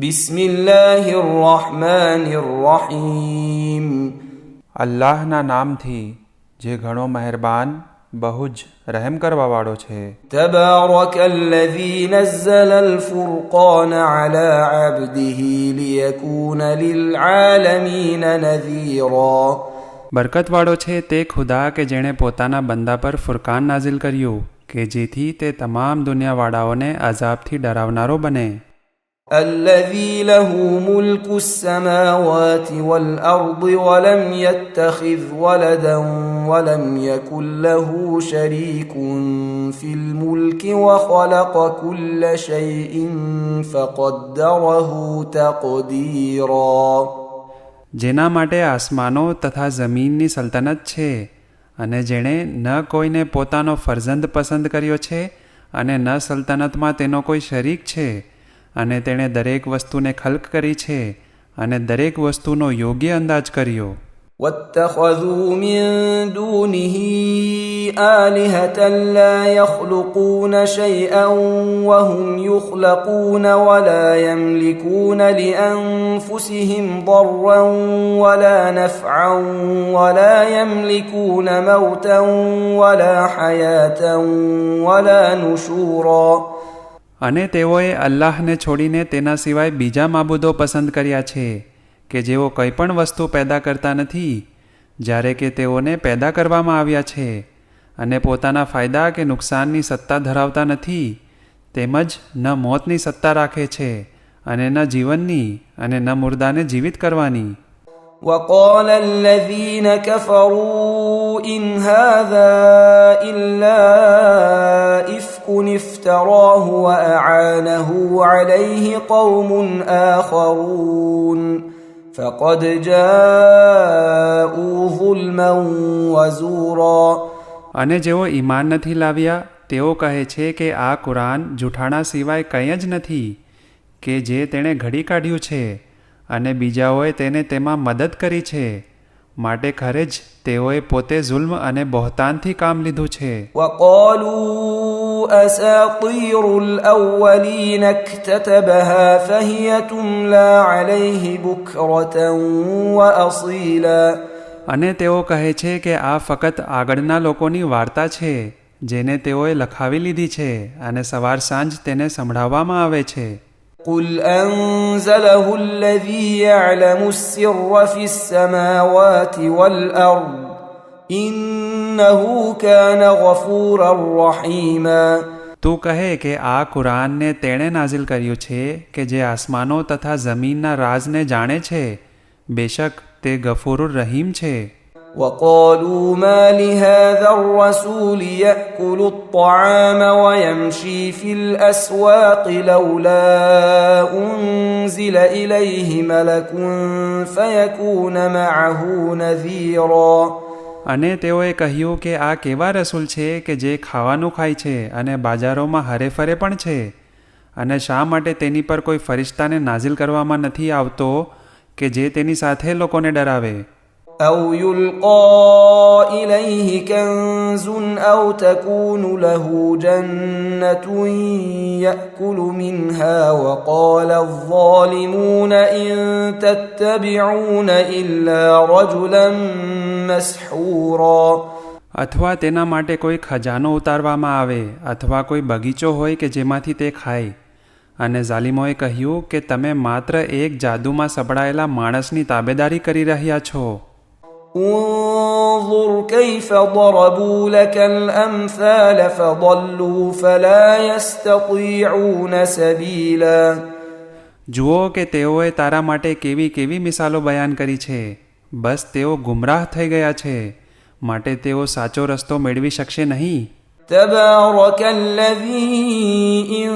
બિસ્મિલ્લાહિર્રહમાનિર્રહીમ. અલ્લાહના નામથી જે ઘણો મહેરબાન બહુ જ રહેમ કરવાવાળો છે. તબારકલ્લઝી નઝ્ઝલલ ફુરકાન અલા અબ્દિહી લિયકૂન લિલઆલમીન નઝીરા. બરકતવાળો છે તે ખુદા કે જેણે પોતાના બંદા પર ફુરકાન નાઝિલ કર્યું કે જેથી તે તમામ દુનિયાવાળાઓને અઝાબથી ડરાવનારો બને. الذي له ملك السماوات والأرض ولم يتخذ ولدا ولم يكن له شريك في الملك وخلق كل شيء فقدره تقديرا. જેના માટે આસમાનો તથા જમીનની સલ્તનત છે અને જેણે ન કોઈને પોતાનો ફરજંદ પસંદ કર્યો છે અને ન સલ્તનતમાં તેનો કોઈ શરીક છે, અને તેણે દરેક વસ્તુને ખલ્ક કરી છે અને દરેક વસ્તુનો યોગ્ય અંદાજ કર્યો. واتخذوا من دونه آلهة لا يخلقون شيئا وهم يخلقون ولا يملكون لأنفسهم ضرا ولا نفعا ولا يملكون موتا ولا حياة ولا نشورا. અને તેઓએ અલ્લાહને છોડીને તેના સિવાય બીજા માબૂદો પસંદ કર્યા છે કે જેઓ કંઈ પણ વસ્તુ પેદા કરતા નથી, જ્યારે કે તેઓને પેદા કરવામાં આવ્યા છે, અને પોતાના ફાયદા કે નુકસાનની સત્તા ધરાવતા નથી, તેમજ ન મોતની સત્તા રાખે છે અને ન જીવનની અને ન મુર્દાને જીવિત કરવાની. وقال الذين كفروا إن هذا إلا إفك افتراه وأعانه عليه قوم آخرون فقد جاءوا ظلما وزورا. અને જેઓ ઈમાન નથી લાવ્યા તેઓ કહે છે કે આ કુરાન જૂઠાણા સિવાય કંઈ જ નથી કે જે તેણે ઘડી કાઢ્યું છે, અને બીજાઓએ તેને તેમાં મદદ કરી છે, માટે ખરે જ તેઓએ પોતે ઝુલ્મ અને બહોતાનથી કામ લીધું છે. وقالوا أساطير الأولين اكتتبها فهي تملى عليه بكرة وأصيلا. અને તેઓ કહે છે કે આ ફક્ત આગળના લોકોની વાર્તા છે જેને તેઓએ લખાવી લીધી છે અને સવાર સાંજ તેને સંભળાવવામાં આવે છે. قل أنزله الذي يعلم السر في السماوات والأرض إنه كان غفورا رحيما. તું કહે કે આ કુરાનને તેણે નાઝિલ કર્યું છે કે જે આસમાનો તથા જમીનના રાજને જાણે છે, બેશક તે ગફૂરુર રહીમ છે. وقالوا ما لهذا الرسول يأكل الطعام ويمشي في الأسواق لولا أنزل إليه ملك فيكون معه نذيرا. અને તેઓએ કહ્યું કે આ કેવા રસૂલ છે કે જે ખાવાનું ખાય છે અને બાજારોમાં હરેફરે પણ છે, અને શા માટે તેની પર કોઈ ફરિશ્તાને નાઝિલ કરવામાં નથી આવતો કે જે તેની સાથે લોકોને ડરાવે. أو يلقى إليه كنز أو تكون له جنة يأكل منها وقال الظالمون إن تتبعون إلا رجلا مسحورا. અથવા તેના માટે કોઈ ખજાનો ઉતારવામાં આવે અથવા કોઈ બગીચો હોય કે જેમાંથી તે ખાય. અને ઝાલિમોએ કહ્યું કે તમે માત્ર એક જાદુમાં સપડાયેલા માણસની તાબેદારી કરી રહ્યા છો. انظر كيف ضربوا لك الأمثال فضلوا فلا يستطيعون سبيلا. જુઓ કે તેઓએ તારા માટે કેવી કેવી મિસાલો બયાન કરી છે, બસ તેઓ ગુમરાહ થઈ ગયા છે, માટે તેઓ સાચો રસ્તો મેળવી શકશે નહીં. تبارك الذي إن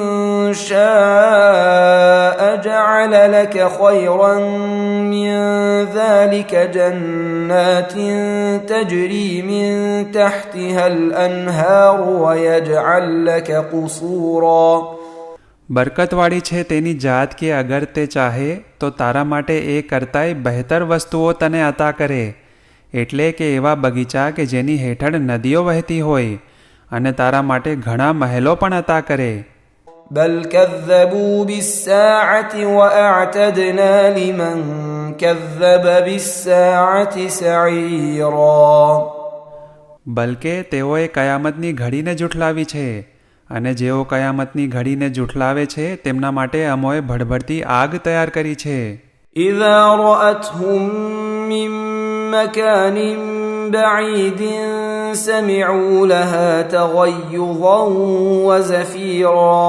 شاء جعل لك خيرا من ذلك جنات تجري من تحتها الأنهار ويجعل لك قصورا. બરકતવાળી છે તેની જાત કે અગર તે ચાહે તો તારા માટે એ કરતાંય બહેતર વસ્તુઓ તને અતા કરે, એટલે કે એવા બગીચા કે જેની હેઠળ નદીઓ વહેતી હોય, અને તારા માટે ઘણા મહેલો પણ અતા કરે. بل كذبوا بالساعة وأعتدنا لمن كذب بالساعة سعيرا. બલકે તેઓએ કયામતની ઘડીને જૂઠલાવી છે, અને જેઓ કયામતની ઘડીને જૂઠલાવે છે તેમના માટે અમોએ ભડભડતી આગ તૈયાર કરી છે. إذا رأتهم من مكان بعيد سمعوا لها تغيظا وزفيرا.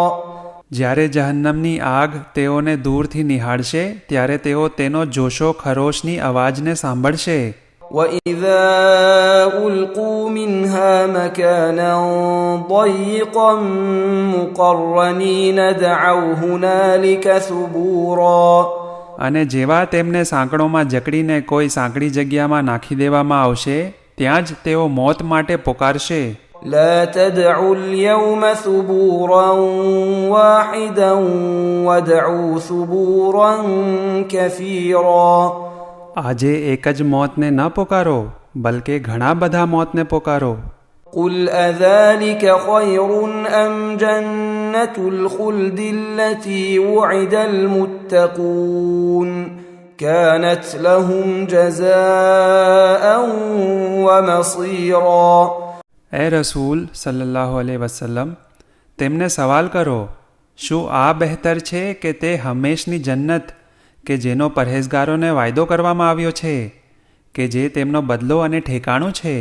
જ્યારે જહન્નમની આગ તેઓને દૂરથી નિહાળશે ત્યારે તેઓ તેનો જોશો ખરોશની અવાજને સાંભળશે. وإذا ألقوا منها مكانا ضيقا مقرنين دعوا هنالك ثبورا. અને જેવા તેમને સાંકળોમાં જકડીને કોઈ સાંકડી જગ્યામાં નાખી દેવામાં આવશે ત્યાં જ તેઓ મોત માટે પુકારશે. لا تدعوا اليوم ثبورا واحدا وادعوا ثبورا كثيرا. આજે એક જ મોતને ન પુકારો, બલકે ઘણા બધા મોતને પુકારો. قل أذلك خير أم جنة الخلد التي وعد المتقون كانت لهم جزاء ومصيرا. એ રસૂલ સલ્લલ્લાહુ અલૈહિ વસલ્લમ, તેમને સવાલ કરો, શું આ બહેતર છે કે તે હંમેશની જન્નત કે જેનો પરહેઝગારોને વાયદો કરવામાં આવ્યો છે, કે જે તેમનો બદલો અને ઠેકાણું છે.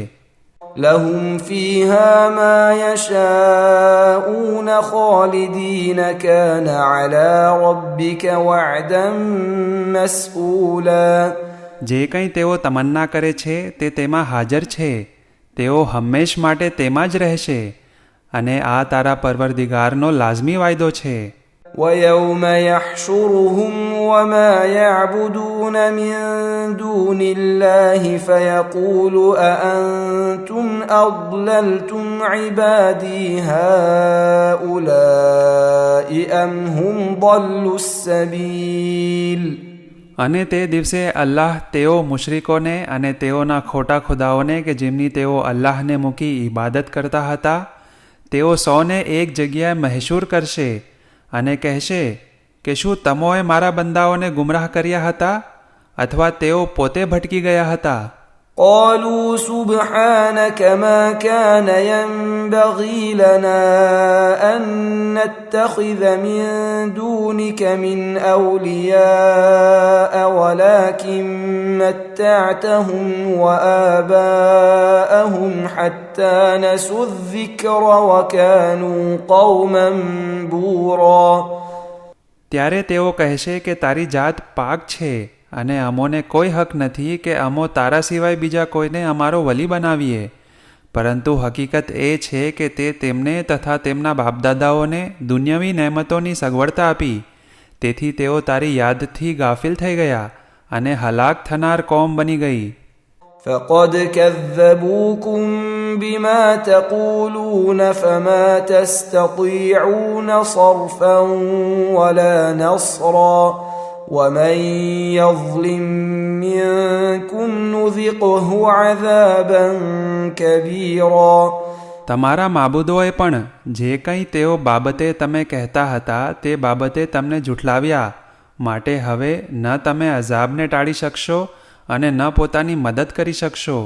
لهم فيها ما يشاءون خالدين كان على ربك وعدا مسئولا. જે કંઈ તેઓ તમન્ના કરે છે તે તેમાં હાજર છે, તેઓ હંમેશ માટે તેમાં જ રહેશે, અને આ તારા પરવરદિગારનો લાઝમી વાયદો છે. ويوم يحشرهم وما يعبدون من دون الله فيقول أأنتم أضللتم عبادي هؤلاء أم هم ضلوا السبيل. અને તે દિવસે અલ્લાહ તેઓ મુશરિકોને અને તેઓના ખોટા ખુદાઓને કે જેમની તેઓ અલ્લાહને મૂકી ઇબાદત કરતા હતા તેઓ સૌને એક જગ્યાએ મહેશૂર કરશે અને કહેશે કે શું તમોએ મારા બંદાઓને ગુમરાહ કર્યા હતા અથવા તેઓ પોતે ભટકી ગયા હતા. قالوا سبحانك ما كان ينبغي لنا أن نتخذ من دونك من أولياء ولكن متعتهم وآباءهم حتى نسوا الذكر وكانوا قوما بورا. ત્યારે તેઓ કહેશે કે તારી જાત પાક છે અને અમોને કોઈ હક નથી કે અમો તારા સિવાય બીજા કોઈને અમારો વલી બનાવીએ, પરંતુ હકીકત એ છે કે તે તેમને તથા તેમના બાપદાદાઓને દુન્યવી નેમતોની સગવડતા આપી, તેથી તેઓ તારી યાદથી ગાફિલ થઈ ગયા અને હલાક થનાર કોમ બની ગઈ. فقد كذبوكم بما تقولون فما تستطيعون صرفا ولا نصرا ومن يظلم منكم نذقه عذابا كبيرا. તમારા માબૂદોએ પણ જે કંઈ તેઓ બાબતે તમે કહેતા હતા તે બાબતે તમને જૂઠલાવ્યા, માટે હવે ન તમે અઝાબને ટાળી શકશો અને ન પોતાની મદદ કરી શકશો,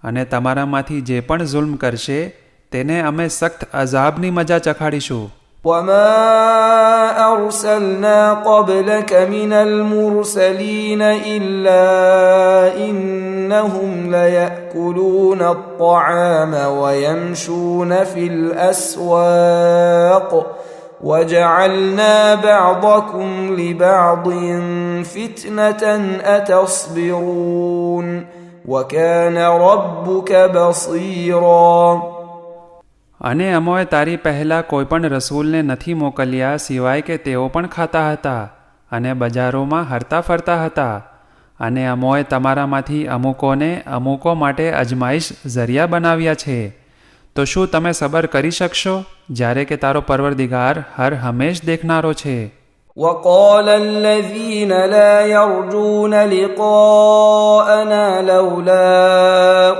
અને તમારામાંથી જે પણ જુલ્મ કરશે તેને અમે સખ્ત અઝાબની મજા ચખાડીશું. وما أرسلنا قبلك من المرسلين إلا إنهم ليأكلون الطعام ويمشون في الأسواق وجعلنا بعضكم لبعض فتنة أتصبرون وكان ربك بصيرا. અને અમોએ તારી પહેલાં કોઈ પણ રસૂલને નથી મોકલ્યા સિવાય કે તેઓ પણ ખાતા હતા અને બજારોમાં હરતા ફરતા હતા, અને અમોએ તમારામાંથી અમુકોને અમુકો માટે અજમાઈશ ઝરિયા બનાવ્યા છે. તો શું તમે સબર કરી શકશો જ્યારે કે તારો પરવરદિગાર હર હંમેશ દેખનારો છે. وقال الذين لا يرجون لقاءنا لولا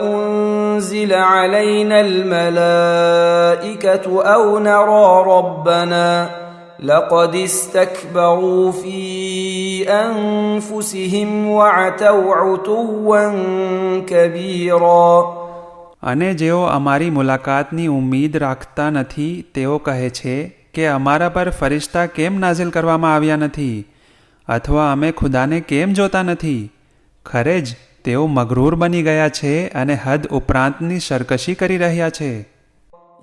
أنزل علينا الملائكة أو نرى ربنا لقد استكبروا في أنفسهم وعتوا عتوا كبيرا. અને જેઓ અમારી મુલાકાતની ઉમ્મીદ રાખતા નથી તેઓ કહે છે કે અમારા પર ફરિશ્તા કેમ નાઝિલ કરવામાં આવ્યા નથી અથવા અમે ખુદાને કેમ જોતા નથી. ખરે જ તેઓ મગરૂર બની ગયા છે અને હદ ઉપરાંતની સરકશી કરી રહ્યા છે.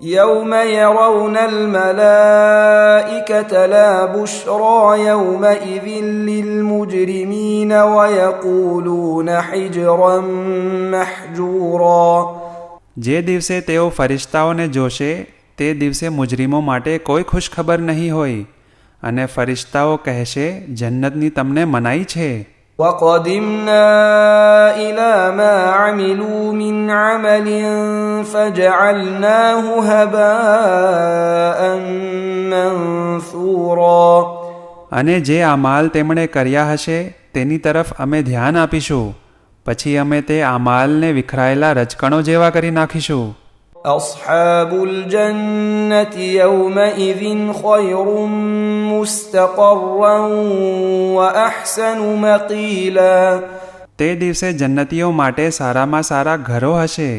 يوم يرون الملائكة لا بشرى يومئذ للمجرمين ويقولون حجرا محجورا. જે દિવસે તેઓ ફરિશ્તાઓને જોશે તે દિવસે મુજરીમો માટે કોઈ ખુશખબર નહીં હોય અને ફરિશ્તાઓ કહેશે જન્નતની તમને મનાઈ છે. وقدمنا إلى ما عملوا من عمل فجعلناه هباء منثورا. અને જે અમાલ તેમણે કર્યા હશે તેની તરફ અમે ધ્યાન આપીશું પછી અમે તે અમાલને વિખરાયેલા રજકણો જેવા કરી નાખીશું. أصحاب الجنة يومئذ خير مستقرا وأحسن مقيلا. તે દિવસે જન્નતીઓ માટે સારામાં સારા ઘરો હશે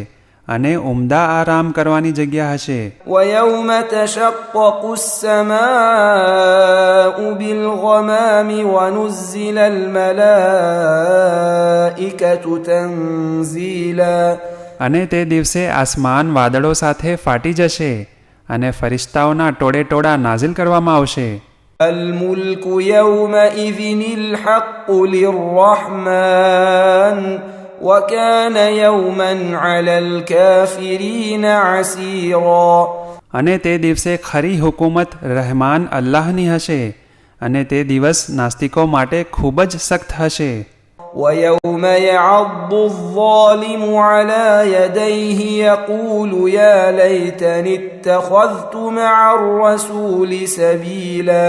અને ઉમદા આરામ કરવાની જગ્યા હશે. ويوم تشقق السماء بالغمام ونزل الملائكة تنزيلا. અને તે દિવસે આસમાન વાદળો સાથે ફાટી જશે અને ફરિશ્તાઓના ટોળે ટોળા નાઝિલ કરવામાં આવશે. الملك يومئذ الحق للرحمن وكان يوما على الكافرين عسيرا. અને તે દિવસે ખરી હુકુમત રહેમાન અલ્લાહની હશે અને તે દિવસ નાસ્તિકો માટે ખૂબ જ સખ્ત હશે. ويوم يعض الظالم على يديه يقول يا ليتني اتخذت مع الرسول سبيلا.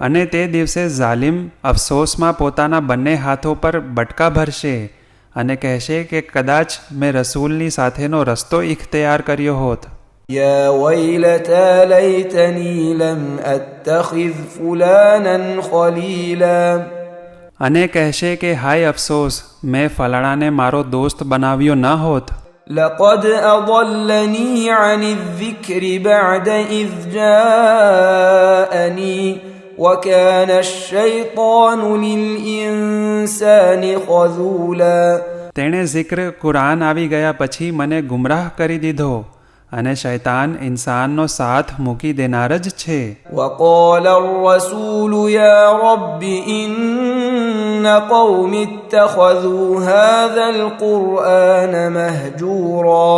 અને તે દિવસે ઝાલિમ અફસોસમાં પોતાના બંને હાથો પર બટકા ભરશે અને કહેશે કે કદાચ મેં રસૂલની સાથેનો રસ્તો ઇખ્તિયાર કર્યો હોત. يا ويلتى ليتني لم أتخذ فلانا خليلا. અને કહેશે કે હાય અફસોસ મેં ફલાણાને મારો દોસ્ત બનાવ્યો ન હોત. لقد أضلني عن الذكر بعد إذ جاءني وكان الشيطان للإنسان خذولا. તેણે જિક્ર કુરાન આવી ગયા પછી મને ગુમરાહ કરી દીધો અને શૈતાન ઇન્સાનનો સાથ મૂકી દેનાર જ છે. وقال الرسول يا رب إن قوم اتخذوا هذا القرآن مهجورا.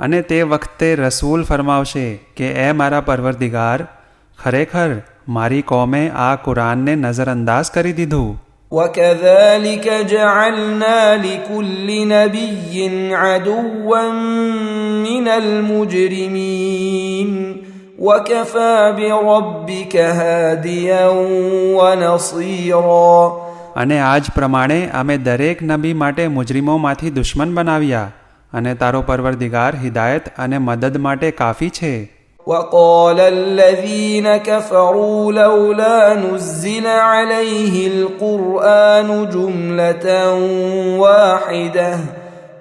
અને તે વખતે રસૂલ ફરમાવશે કે એ મારા પરવરદિગાર ખરેખર મારી કોમે આ કુરાનને નજરઅંદાજ કરી દીધું. وكذلك جعلنا لكل نبي عدوا من المجرمين وكفى بربك هاديا ونصيرا. અને આ જ પ્રમાણે અમે દરેક નબી માટે મુજરીમોમાંથી દુશ્મન બનાવ્યા અને તારો પરવરદિગાર હિદાયત અને મદદ માટે કાફી છે. وقال الذين كفروا لولا نزل عليه القرآن جملة واحدة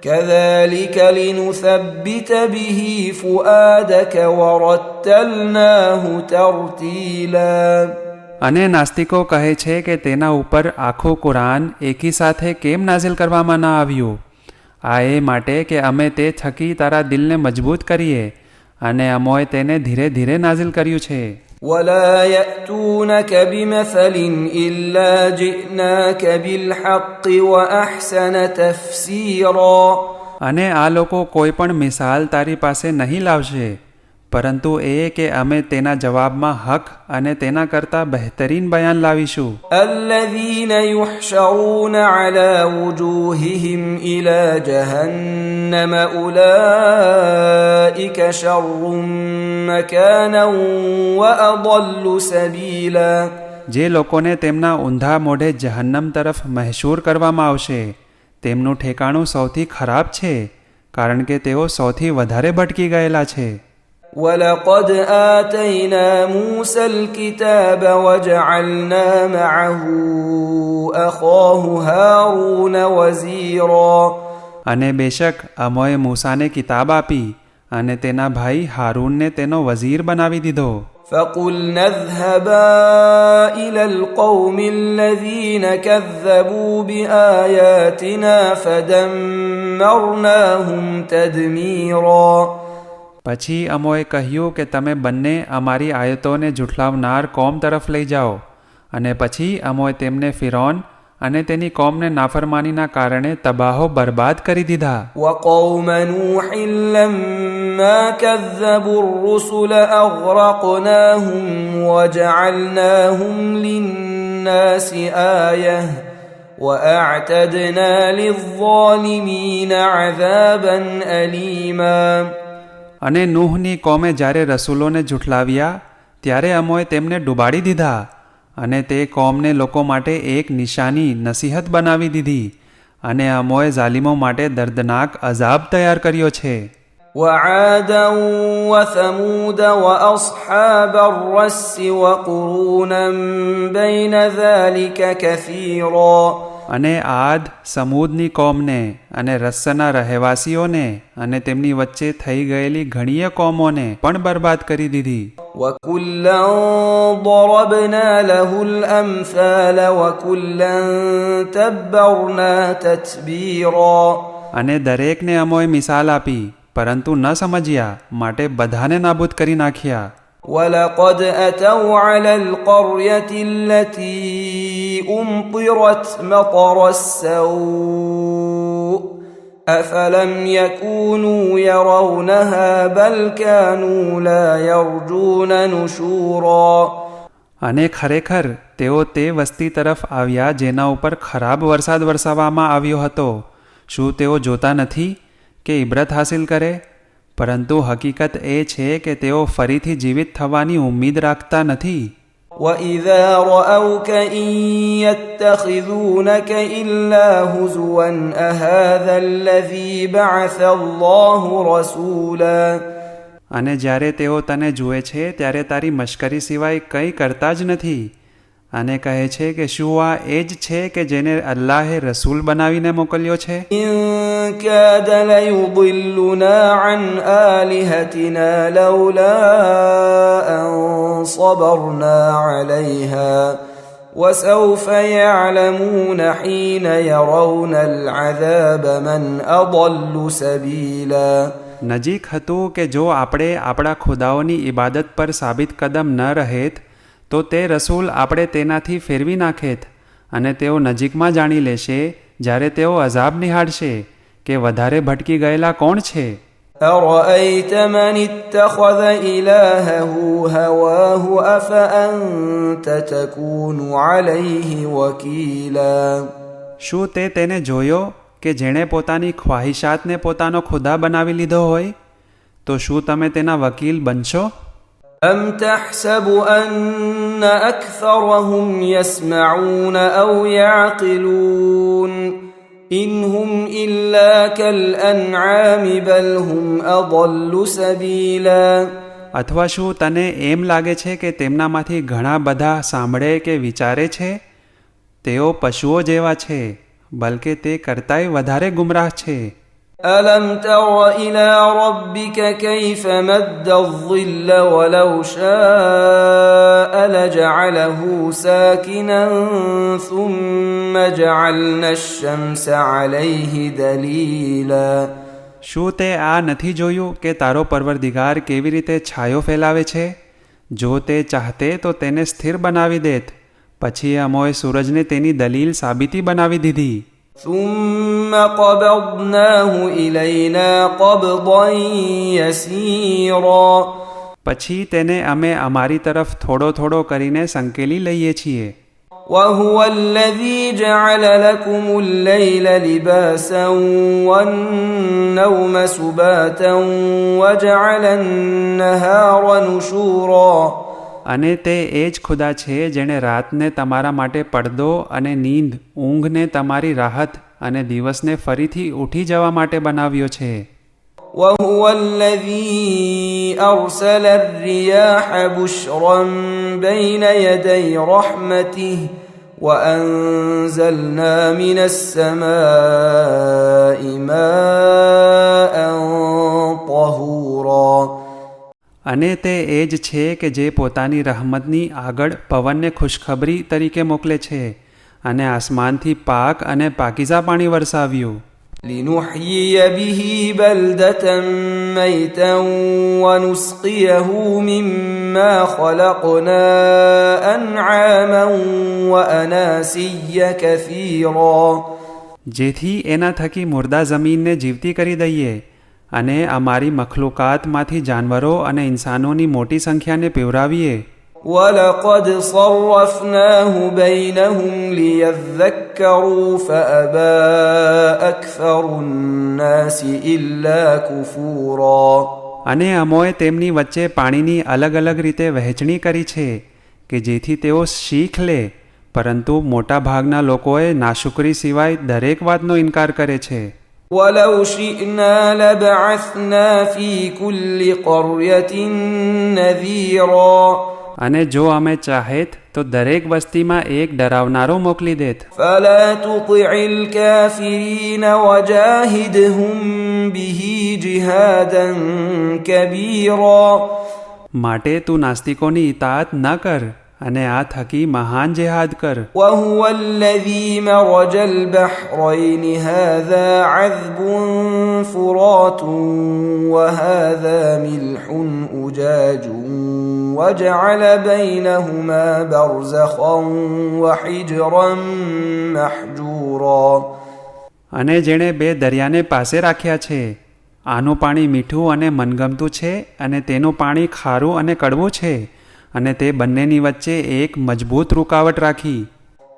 كذلك لنثبت به فؤادك ورتلناه ترتيلا. અને નાસ્તિકો કહે છે કે તેના ઉપર આખું કુરાન એકી સાથે કેમ નાઝિલ કરવામાં ન આવ્યું. આ એ માટે કે અમે તે થકી તારા દિલને મજબૂત કરીએ અને અમોએ તેને ધીરે ધીરે નાઝિલ કર્યું છે. ولا يأتونك بمثل إلا جئناك بالحق وأحسن تفسيرا. અને આ લોકો કોઈ પણ મિસાલ તારી પાસે નહીં લાવશે પરંતુ એ કે અમે તેના જવાબમાં હક અને તેના કરતાં બહેતરીન બયાન લાવીશું. الذين يحشرون على وجوههم إلى جهنم أولئك شر مكانا وأضل سبيلا. જે લોકોને તેમના ઊંધા મોઢે જહન્નમ તરફ મહેશૂર કરવામાં આવશે તેમનું ઠેકાણું સૌથી ખરાબ છે કારણ કે તેઓ સૌથી વધારે ભટકી ગયેલા છે. ولقد آتينا موسى الكتاب وجعلنا معه أخاه هارون وزيرا અને બેશક અમોએ મૂસાને કિતાબ આપી અને તેના ભાઈ હારૂનને તેનો વઝીર બનાવી દીધો. فقلنا اذهبا إلى القوم الذين كذبوا بآياتنا فدمرناهم تدميرا પછી અમોએ કહ્યું કે તમે બંને અમારી આયતોને જુઠલાવનાર કોમ તરફ લઈ જાઓ, અને પછી અમોએ તેમને ફિરૌન અને તેની કોમને નાફરમાનીના કારણે તબાહો બરબાદ કરી દીધા. وقوم نوح لما كذبوا الرسل أغرقناهم وجعلناهم للناس آية وأعتدنا للظالمين عذابا أليما. અને નૂહની કોમે જ્યારે રસૂલોને જુઠલાવ્યા ત્યારે અમોએ તેમને ડૂબાડી દીધા અને તે કોમને લોકો માટે એક નિશાની નસીહત બનાવી દીધી, અને અમોએ ઝાલિમો માટે દર્દનાક અઝાબ તૈયાર કર્યો છે. وعادا وثمود وأصحاب الرس وقرونا بين ذلك كثيرا અને આદ સમૂદની કોમને અને રસ્સના રહેવાસીઓને અને તેમની વચ્ચે થઈ ગયેલી ઘણીય કોમોને પણ બરબાદ કરી દીધી. وكلا ضربنا له الأمثال وكلا تبرنا تتبيرا અને દરેકને અમોએ મિસાલ આપી, પરંતુ ન સમજ્યા, માટે બધાને નાબૂદ કરી નાખ્યા. ولقد أتوا على القرية التي أمطرت مطر السوء أفلم يكونوا يرونها بل كانوا لا يرجون نشورا. અને ખરેખર તેઓ તે વસ્તી તરફ આવ્યા જેના ઉપર ખરાબ વરસાદ વરસાવવામાં આવ્યો હતો. શું તેઓ જોતા નથી કે ઇબ્રત હાસિલ કરે? પરંતુ હકીકત એ છે કે તેઓ ફરીથી જીવિત થવાની ઉમ્મીદ રાખતા નથી. وَإِذَا رَأَوْكَ إِن يَتَّخِذُونَكَ إِلَّا هُزُوًا أَهَذَا الَّذِي بَعَثَ اللَّهُ رَسُولًا. અને જ્યારે તેઓ તને જુએ છે ત્યારે તારી મશ્કરી સિવાય કંઈ કરતા જ નથી, અને કહે છે કે શું આ એ જ છે કે જેને અલ્લાહે રસૂલ બનાવીને મોકલ્યો છે? إِن كَادَ لَيُضِلُّنَا عَنْ آلِهَتِنَا لَوْلَا أَن صَبَرْنَا عَلَيْهَا وَسَوْفَ يَعْلَمُونَ حِينَ يَرَوْنَ الْعَذَابَ مَنْ أَضَلُّ سَبِيلًا. નજીક હતું કે જો આપણે આપણા ખુદાઓની ઇબાદત પર સાબિત કદમ ન રહેત તો તે રસૂલ આપણે તેનાથી ફેરવી નાખેત, અને તેઓ નજીકમાં જાણી લેશે જ્યારે તેઓ અઝાબ નિહાળશે કે વધારે ભટકી ગયેલા કોણ છે. أَرَأَيْتَ مَنِ اتَّخَذَ إِلَٰهَهُ هَوَاهُ أَفَأَنتَ تَكُونُ عَلَيْهِ وَكِيلًا. શું તે તેને જોયો કે જેણે પોતાની ખ્વાહિશાતને પોતાનો ખુદા બનાવી લીધો હોય? તો શું તમે તેના વકીલ બનશો? أَمْ تَحْسَبُ أَنَّ أَكْثَرَهُمْ يَسْمَعُونَ أَوْ يَعْقِلُونَ إِنْ هُمْ إِلَّا كَالْأَنْعَامِ بَلْ هُمْ أَضَلُّ سَبِيلًا. અથવા શું તને એમ લાગે છે કે તેમનામાંથી ઘણા બધા સાંભળે કે વિચારે છે? તેઓ પશુઓ જેવા છે, બલકે તે કરતાંય વધારે ગુમરાહ છે. أَلَمْ تَرَ إِلَى رَبِّكَ كَيْفَ مَدَّ الظِّلَّ وَلَوْ شَاءَ لَجَعَلَهُ سَاكِنًا ثُمَّ جَعَلْنَا الشَّمْسَ عَلَيْهِ دَلِيلًا. શું તે આ નથી જોયું કે તારો પરવરદિગાર કેવી રીતે છાયો ફેલાવે છે? જો તે ચાહતે તો તેને સ્થિર બનાવી દેત, પછી અમોએ સૂરજને તેની દલીલ સાબિતી બનાવી દીધી. ثُمَّ قَبَضْنَاهُ إِلَيْنَا قَبْضًا يَسِيرًا. પછી તેને અમે અમારી તરફ થોડો થોડો કરીને સંકેલી લઈએ છીએ. وَهُوَ الَّذِي جَعَلَ لَكُمُ اللَّيْلَ لِبَاسًا وَالنَّوْمَ سُبَاتًا وَجَعَلَ النَّهَارَ نُشُورًا. અને તે એ જ ખુદા છે જેણે રાતને તમારા માટે પડદો અને નીંદ ઊંઘને તમારી રાહત અને દિવસને ફરીથી ઉઠી જવા માટે બનાવ્યો છે. وهو الذي أرسل الرياح بشرا بين يدي رحمته وأنزلنا من السماء ماء طهورا. અને તે એ જ છે કે જે પોતાની રહમતની આગળ પવનને ખુશખબરી તરીકે મોકલે છે અને આસમાનથી પાક અને પાકીઝા પાણી વરસાવ્યું. لنحيي به بلدة ميتا ونسقيه مما خلقنا أنعاما وأناسيا كثيرا. જેથી એના થકી મુર્દા જમીનને જીવતી કરી દઈએ અને અમારી મખલુકાતમાંથી જાનવરો અને ઇન્સાનોની મોટી સંખ્યાને પીવરાવીએ. ولقد صرفناه بينهم ليذكروا فأبى أكثر الناس إلا كفورا. અને અમોએ તેમની વચ્ચે પાણીની અલગ અલગ રીતે વહેંચણી કરી છે કે જેથી તેઓ શીખ લે, પરંતુ મોટા ભાગના લોકોએ નાશુકરી સિવાય દરેક વાતનો ઇનકાર કરે છે. ولو شئنا لبعثنا في كل قرية نذيرا. અને જો અમે ચાહેત તો દરેક વસ્તીમાં એક ડરાવનારો મોકલી દેત. فلا تطع الكافرين وجاهدهم به جهادا كبيرا. માટે તું નાસ્તિકોની ઇતાઅત ન કર અને આ થકી મહાન જેહાદ કર. وهو الذي مرج البحرين هذا عذب فرات وهذا ملح أجاج وجعل بينهما برزخا وحجرا محجورا. અને જેણે બે દરિયાને પાસે રાખ્યા છે, આનું પાણી મીઠું અને મનગમતું છે અને તેનું પાણી ખારું અને કડવું છે, અને તે બંનેની વચ્ચે એક મજબૂત રૂકાવટ રાખી.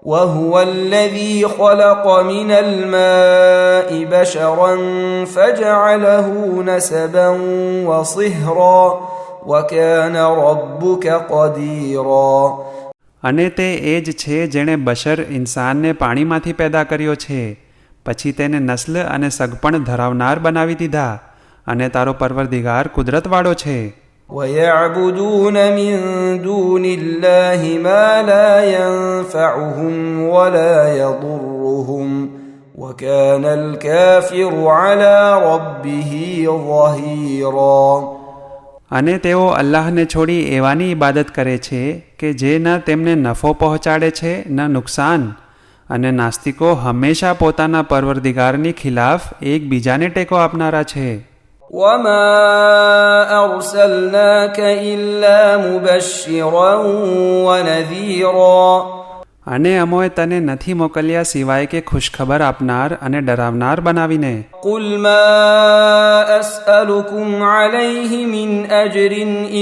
وهو الذي خلق من الماء بشرا فجعله نسبا وصهرا وكان ربك قديرا. અને તે એ જ છે જેણે બશર ઇન્સાનને પાણીમાંથી પેદા કર્યો છે, પછી તેને નસ્લ અને સગપણ ધરાવનાર બનાવી દીધા, અને તારો પરવરદિગાર કુદરતવાળો છે. ويعبدون من دون الله ما لا ينفعهم ولا يضرهم وكان الكافر على ربه ظهيرا. અને તેઓ અલ્લાહને છોડી એવાની ઇબાદત કરે છે કે જે ન તેમને નફો પહોંચાડે છે ન નુકસાન, અને નાસ્તિકો હંમેશા પોતાના પરવરદિગારની ખિલાફ એકબીજાને ટેકો આપનારા છે. وما أرسلناك إلا مبشرا ونذيرا. અને અમોએ તને નથી મોકલ્યા સિવાય કે ખુશખબર આપનાર અને ડરાવનાર બનાવીને. قل ما أسألكم عليه من أجر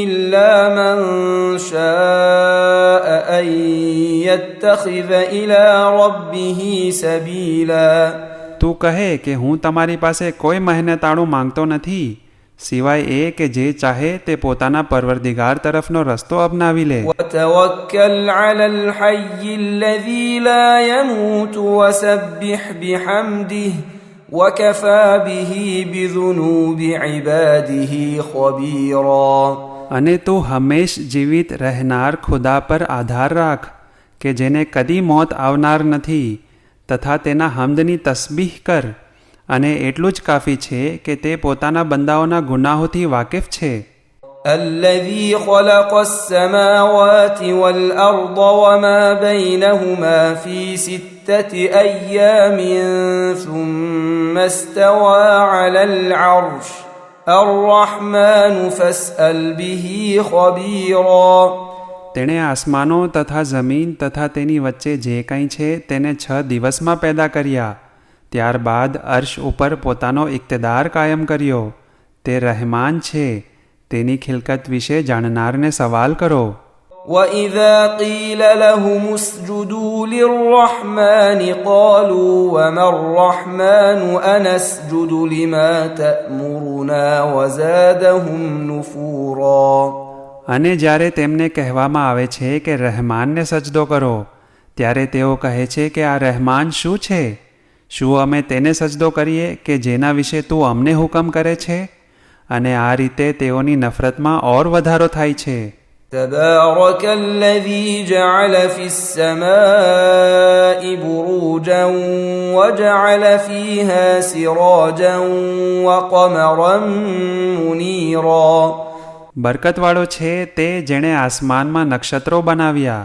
إلا من شاء أن يتخذ إلى ربه سبيلا. તું કહે કે હું તમારી પાસે કોઈ મહેનતાણું માંગતો નથી સિવાય એ કે જે ચાહે તે પોતાના પરવરદિગાર તરફનો રસ્તો અપનાવી લે. وتوكل على الحي الذي لا يموت وسبح بحمده وكفى به بذنوب عباده خبيرا. અને તું હંમેશ જીવિત રહેનાર ખુદા પર આધાર રાખ કે જેને કદી મોત આવનાર નથી, તથા તેના હમદની તસ્બીહ કર, અને એટલું જ કાફી છે કે તે પોતાના બંદાઓના ગુનાહોથી વાકેફ છે. الذي خلق السماوات والأرض وما بينهما في 6 أيام ثم استوى على العرش الرحمن فاسأل به خبيرا. તેણે આસમાનો તથા જમીન તથા તેની વચ્ચે જે કંઈ છે તેને 6 દિવસમાં પેદા કર્યા, ત્યારબાદ અર્શ ઉપર પોતાનો ઇક્તદાર કાયમ કર્યો. તે રહેમાન છે, તેની ખિલકત વિશે જાણનારને સવાલ કરો. وَإِذَا قِيلَ لَهُمُ اسْجُدُوا لِلرَّحْمَنِ قَالُوا وَمَا الرَّحْمَنُ أَنَسْجُدُ لِمَا تَأْمُرُنَا وَزَادَهُمْ نُفُورًا. અને જ્યારે તેમને કહેવામાં આવે છે કે રહેમાનને સજદો કરો, ત્યારે તેઓ કહે છે કે આ રહેમાન શું છે? શું અમે તેને સજદો કરીએ કે જેના વિશે તું અમને હુકમ કરે છે? અને આ રીતે તેઓની નફરતમાં ઓર વધારો થાય છે. تبارك الذي جعل في السماء بروجا وجعل فيها سراجا وقمرا منيرا. બરકતવાળો છે તે જેણે આસમાનમાં નક્ષત્રો બનાવ્યા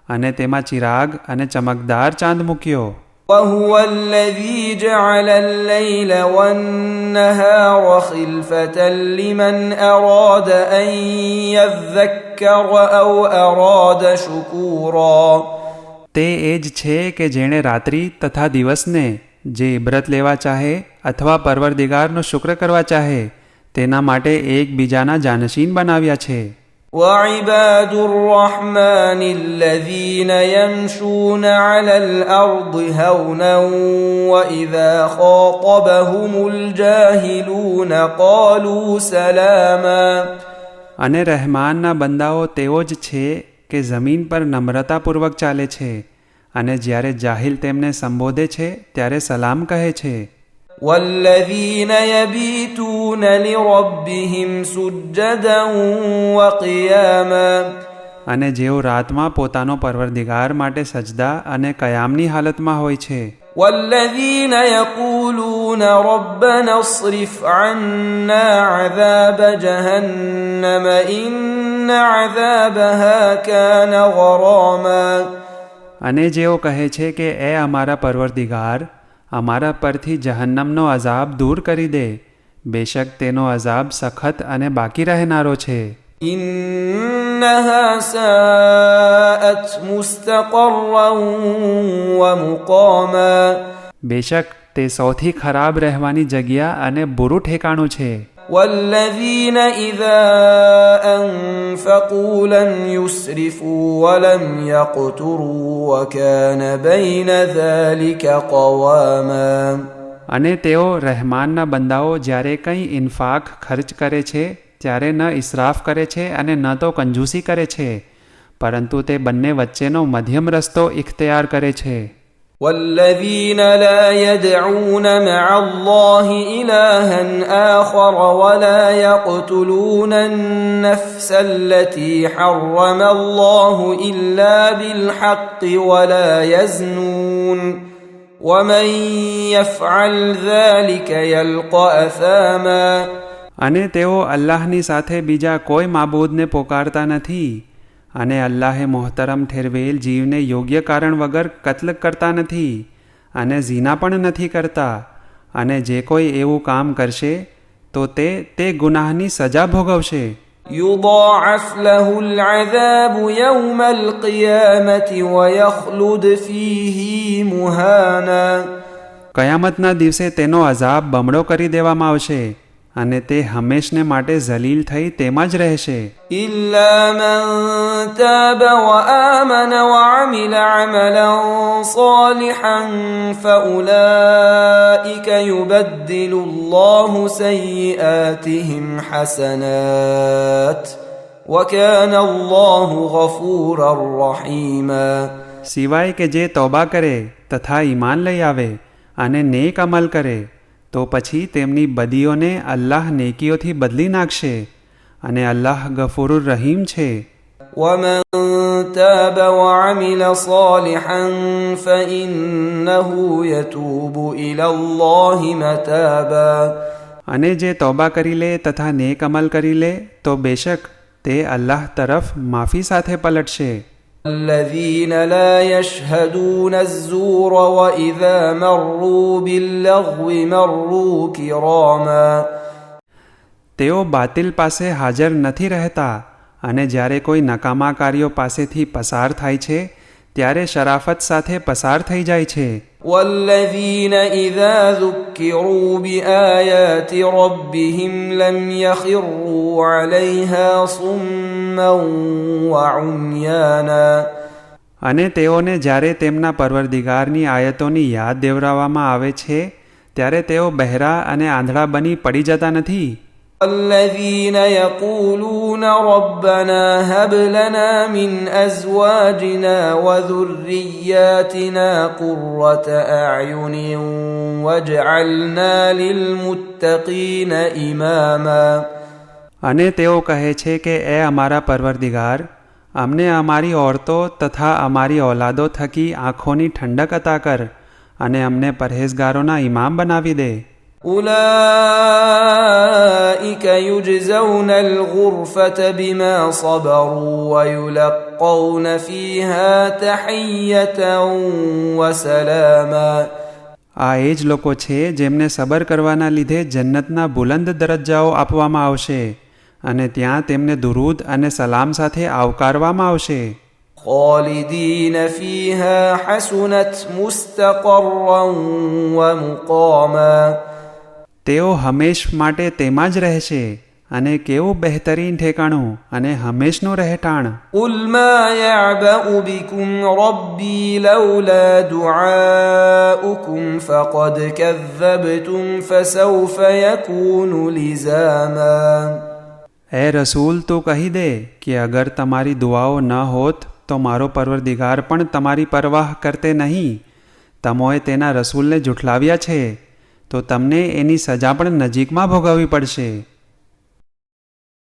અને તેમાં ચિરાગ અને ચમકદાર ચાંદ મૂક્યો. وهو الذي جعل الليل والنهار خلفة لمن أراد أن يذكر أو أراد شكورا. તે એ જ છે કે જેણે રાત્રિ તથા દિવસને જે ઇબ્રત લેવા ચાહે અથવા પરવરદિગારનો શુક્ર કરવા ચાહે તેના માટે એકબીજાના જાનશીન બનાવ્યા છે. وعباد الرحمن الذين يمشون على الأرض هونا وإذا خاطبهم الجاهلون قالوا سلاما. અને રહેમાનના બંદાઓ તેઓ જ છે કે જમીન પર નમ્રતાપૂર્વક ચાલે છે અને જ્યારે જાહિલ તેમને સંબોધે છે ત્યારે સલામ કહે છે. والذين يبيتون لربهم سجدا وقياما. અને જેઓ રાતમાં પોતાનો પરવરદિગાર માટે સજદા અને કયામની હાલતમાં હોય છે. والذين يقولون ربنا اصرف عنا عذاب جهنم إن عذابها كان غراما. અને જેઓ કહે છે કે એ અમારા પરવરદિગાર અમારા પરથી જહન્નમનો અઝાબ દૂર કરી દે, બેશક તેનો અઝાબ સખત અને બાકી રહેનારો છે. إنها ساءت مستقرا ومقاما. બેશક તે સૌથી ખરાબ રહેવાની જગ્યા અને બુરું ઠેકાણું છે. والذين إذا أنفقوا لم يسرفوا ولم يقتروا وكان بين ذلك قواما. અને તેઓ રહેમાનના બંદાઓ જ્યારે કંઈ ઇન્ફાક ખર્ચ કરે છે ત્યારે ન ઇસરાફ કરે છે અને ન તો કંજૂસી કરે છે, પરંતુ તે બંને વચ્ચેનો મધ્યમ રસ્તો ઇખ્તિયાર કરે છે. والذين لا يدعون مع الله إلها آخر ولا يقتلون النفس التي حرم الله إلا بالحق ولا يزنون ومن يفعل ذلك يلقى أثاما. અને તેઓ અલ્લાહની સાથે બીજા કોઈ માબૂદને પોકારતા નથી અને અલ્લાહે મોહતરમ ઠેરવેલ જીવને યોગ્ય કારણ વગર કત્લ કરતા નથી અને ઝીના પણ નથી કરતા, અને જે કોઈ એવું કામ કરશે તો તે ગુનાહની સજા ભોગવશે. يضاعف له العذاب يوم القيامة ويخلد فيه مهانا. કયામતના દિવસે તેનો અઝાબ બમણો કરી દેવામાં આવશે અને તે હંમેશને માટે ઝલીલ થઈ તેમાં જ રહેશે. إلا من تاب وآمن وعمل عملا صالحا فأولئك يبدل الله سيئاتهم حسنات وكان الله غفورا رحيما. સિવાય કે જે તૌબા કરે તથા ઈમાન લઈ આવે અને નેક અમલ કરે તો પછી તેમની બદીઓને અલ્લાહ નેકીઓથી બદલી નાખશે અને અલ્લાહ ગફૂરુર રહીમ છે. ومن تاب وعمل صالحا فإنه يتوب إلى الله متابا. અને જે તૌબા કરી લે તથા નેક અમલ કરી લે તો બેશક તે અલ્લાહ તરફ માફી સાથે પલટશે. الذين لا يشهدون الزور وإذا مروا باللغو مروا كراما. તેઓ બાતિલ પાસે હાજર નથી રહેતા અને જ્યારે કોઈ નકામા કાર્યો પાસેથી પસાર થાય છે ત્યારે શરાફત સાથે પસાર થઈ જાય છે. والذين إذا ذكروا بآيات ربهم لم يخروا عليها صما وعميانا. અને તેઓને જ્યારે તેમના પરવરદિગારની આયતોની યાદ દેવરાવવામાં આવે છે ત્યારે તેઓ બહેરા અને આંધળા બની પડી જતા નથી. الذين يقولون ربنا هب لنا من أزواجنا وذرياتنا قرة أعين واجعلنا للمتقين إماما. અને તેઓ કહે છે કે એ અમારા પરવરદિગાર, અમને અમારી ઓરતો તથા અમારી ઔલાદો થકી આંખોની ઠંડક અતા કર અને અમને પરહેઝગારોના ઇમામ બનાવી દે. أولئك يجزون الغرفة بما صبروا ويلقون فيها تحية وسلاما. આ એ જ લોકો છે જેમને સબર કરવાના લીધે જન્નતના બુલંદ દરજ્જાઓ આપવામાં આવશે અને ત્યાં તેમને દુરૂદ અને સલામ સાથે આવકારવામાં આવશે. خالدين فيها حسنت مستقرا ومقاما. તેઓ હંમેશ માટે તેમાં જ રહેશે અને કેવું બહેતરીન ઠેકાણું અને હંમેશનું રહેઠાણ. قل ما يعبأ بكم ربي لولا دعاؤكم فقد كذبتم فسوف يكون لزاما. એ રસૂલ તું કહી દે કે અગર તમારી દુઆઓ ન હોત તો મારો પરવરદિગાર પણ તમારી પરવાહ કરતે નહીં. તમોએ તેના રસૂલને જુઠલાવ્યા છે તો તમને એની સજા પણ નજીકમાં ભોગવવી પડશે.